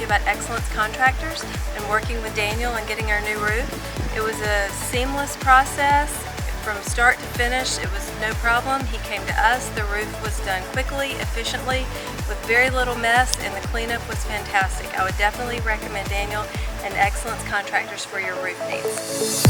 about Excellence Contractors and working with Daniel and getting our new roof. It was a seamless process from start to finish. It was no problem. He came to us. The roof was done quickly, efficiently, with very little mess, and the cleanup was fantastic. I would definitely recommend Daniel and Excellence Contractors for your roof needs.